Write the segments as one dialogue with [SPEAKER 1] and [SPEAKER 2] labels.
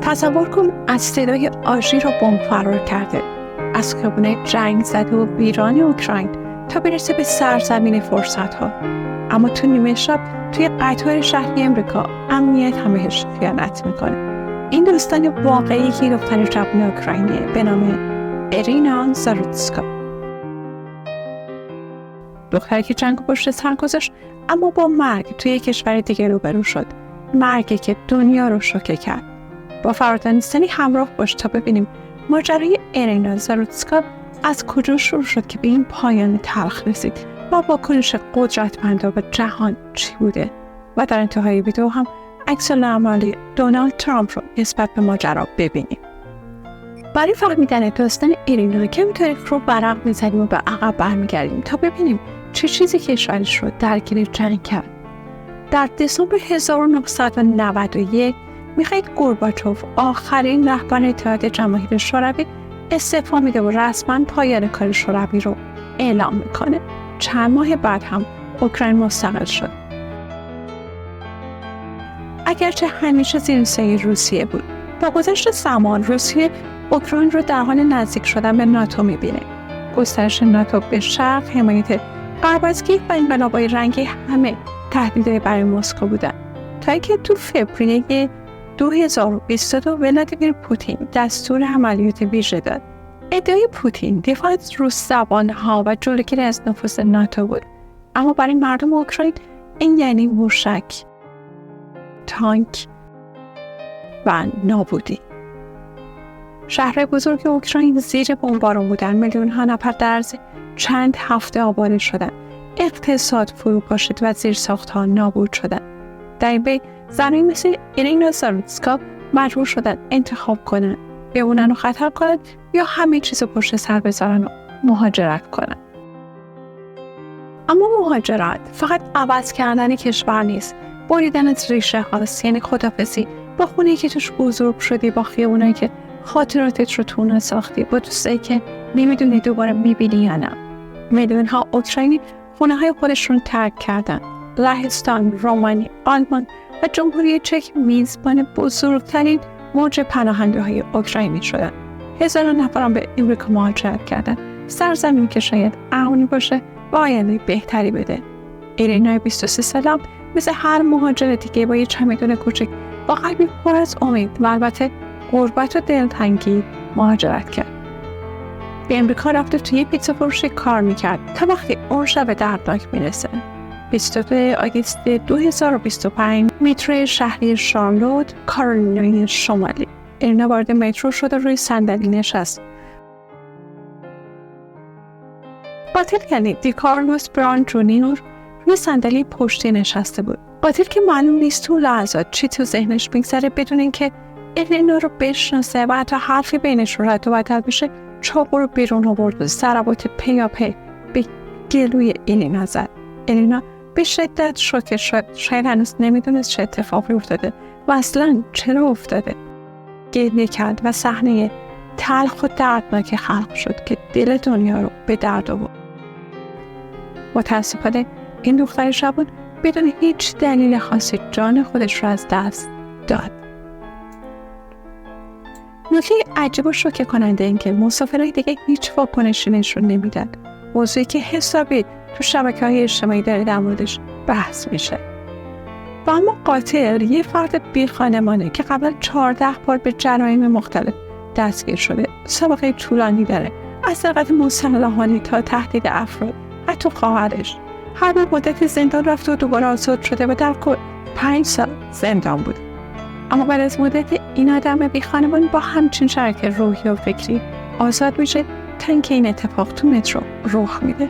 [SPEAKER 1] تصور کن از صدای آژیر و بمب فرار کرده، از خیابون‌های جنگ زده و ویران اوکراین تا برسه به سرزمین فرصت‌ها. اما تو نیمه شب توی قطار شهری امریکا امنیت همه بهش خیانت میکنه. این داستان واقعی یک دختر جوان اوکراینیه به نام ارینا زاروتسکا. دختری که جنگ پشت سر گذاشت اما با مرگ توی کشور دیگه روبرو شد. مرگی که دنیا رو شوکه کرد. با فرادانستنی همراه باش تا ببینیم ماجرای ارینا زاروتسکا از کجا شروع شد که به این پایان تلخ رسید و واکنش قدرتمندا به جهان چی بوده. و در انتهای ویدیو هم عکس العمل دونالد ترامپ رو نسبت به ماجرا ببینیم. برای فهمیدن داستان ارینا کمی تاریخ رو ورق می‌زنیم و به عقب برمیگردیم تا ببینیم چه چیزی کشورش رو درگیر جنگ کرد. در دسامبر 1991 میخائیل گورباچوف آخرین رهبر اتحاد جماهیر شوروی استعفا میده و رسما پایان کار شوروی رو اعلام میکنه. چند ماه بعد هم اوکراین مستقل شد. اگرچه همیشه زیر سایه روسیه بود، با گذشت زمان روسیه اوکراین رو در حال نزدیک شدن به ناتو میبینه. گسترش ناتو به شرق، حمایت غرب از کیف و انقلاب‌های رنگی همه تهدیدهای برای مسکو بودن. تا اینکه تو فوریه 2022 ولادیمیر پوتین دستور عملیات ویژه داد. ادعای پوتین دفاع از روس زبان‌ها و جلوگیری از نفوذ ناتو بود. اما برای مردم اوکراین این یعنی موشک، تانک و نابودی. شهر بزرگ اوکراین زیر بمباران بودن، میلیون‌ها نفر در عرض چند هفته آواره شدند. اقتصاد فرو پاشید و زیرساخت‌ها نابود شدند. در این بین زنایی مثل ارینا زاروتسکا مجبور شدن انتخاب کنن، بمونن و خطر کنن یا همه چیز پشت سر بذارن و مهاجرت کنن. اما مهاجرت فقط عوض کردن کشور نیست، بریدن از ریشه هاست. یعنی خداحافظی با خونه‌ای که توش بزرگ شدی، با خیابونایی که خاطراتت رو تو اون ساختی، با دوستایی که نمیدونی دوباره میبینی یا نه. میلیون‌ها اوکراینی خونه‌های خودشون رو ترک کردن. لهستان، رومانی، آلمان و جمهوری چک میزبان بزرگترین موج پناهنده‌های اوکراینی شدند. هزاران نفر هم به امریکا مهاجرت کردند. سرزمینی که شاید امنی باشه و آینده بهتری بده. ایرینای 23 سالم مثل هر مهاجر دیگه با یه چمدون کوچک با قلبی پر از امید و البته غربت و دلتنگی مهاجرت کرد. به امریکا رفته توی پیتزا فروشی کار میکرد تا وقتی اون شب دردناک میرسه. 22 آگوست 2025 مترو شهری شارلوت، کارولینای شمالی. ایرینا وارد مترو شد و روی صندلی نشست. قاتل یعنی دیکارلوس بران جونیور روی صندلی پشتی نشسته بود. قاتل که معلوم نیست تو لحظات چی تو ذهنش میگذره بدون اینکه ایرینا رو بشناسه و حتی حرفی بینش رد و بدل بشه، چاقو رو بیرون آورد و ضربات پیاپی به گلوی ایرینا زد. ایرینا به شدت شوکه شد. شاید هنوز نمیدونست چه اتفاقی افتاده و اصلا چرا افتاده. گریه کرد و صحنه تلخ و دردناک خلق شد که دل دنیا رو به درد آورد. متاسفانه این دختر جوان بدون هیچ دلیل خاصی جان خودش را از دست داد. نکته عجیب و شوکه کننده این که مسافرهای دیگه هیچ واکنشی نشون نمیدن. موضوعی که حسابی تو شبکه‌های اجتماعی داره در موردش بحث میشه. و اما قاتل یه فرد بی خانمانه که قبلا 14 بار به جرایم مختلف دستگیر شده. سابقه طولانی داره. از سرقت مسلحانه تا تهدید افراد، حتی خواهرش. هر بار مدت زندان رفته و دوباره آزاد شده و در کل 5 سال زندان بود. اما بعد از مدت این آدم بی خانمان با همچین شرایط روحی و فکری آزاد میشه تا اینکه این اتفاق تو مترو رخ میده.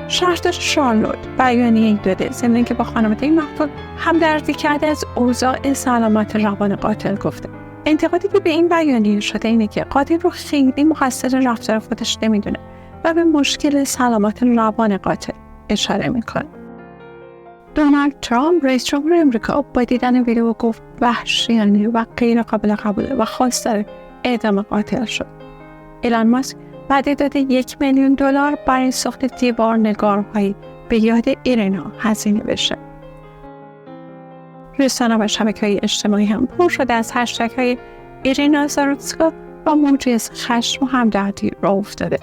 [SPEAKER 1] شهردار شارلوت بیانیه‌ای داده ضمن که با خانواده مقتول همدردی کرده، از اوضاع سلامت روان قاتل گفته. انتقادی که به این بیانیه شده اینه که قاتل رو خیلی مقصر رفتار خودش نمیدونه و به مشکل سلامت روان قاتل اشاره میکنه. دونالد ترامپ رئیس جمهور امریکا با دیدن ویدیو گفت وحشیانه و غیر قابل قبوله و خواستار اعدام قاتل شد. ایلان ماسک وعده داده $1,000,000 برای ساخت دیوارنگارهایی به یاد ایرینا هزینه بشه. رسانه و شبکه‌های اجتماعی هم پر شده از هشتگ‌های ایرینا زاروتسکا و موجی از خشم و همدردی را افتاده.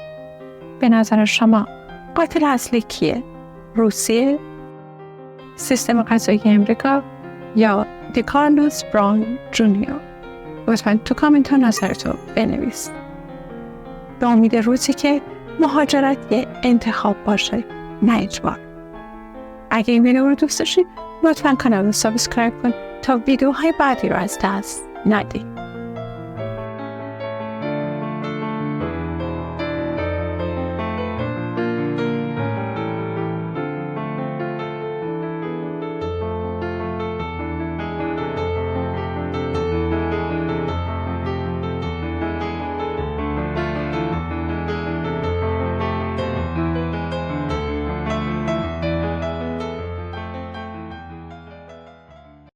[SPEAKER 1] به نظر شما قاتل اصلی کیه؟ روسیه؟ سیستم قضایی امریکا؟ یا دیکارلوس براون جونیور؟ لطفاً تو کامنت ها نظرتو بنویس. به امید روزی که مهاجرت یه انتخاب باشه، نه اجبار. اگه این ویدیو رو دوست داشتید لطفاً کانال رو سابسکرایب کن تا ویدیوهای بعدی رو از دست ندید.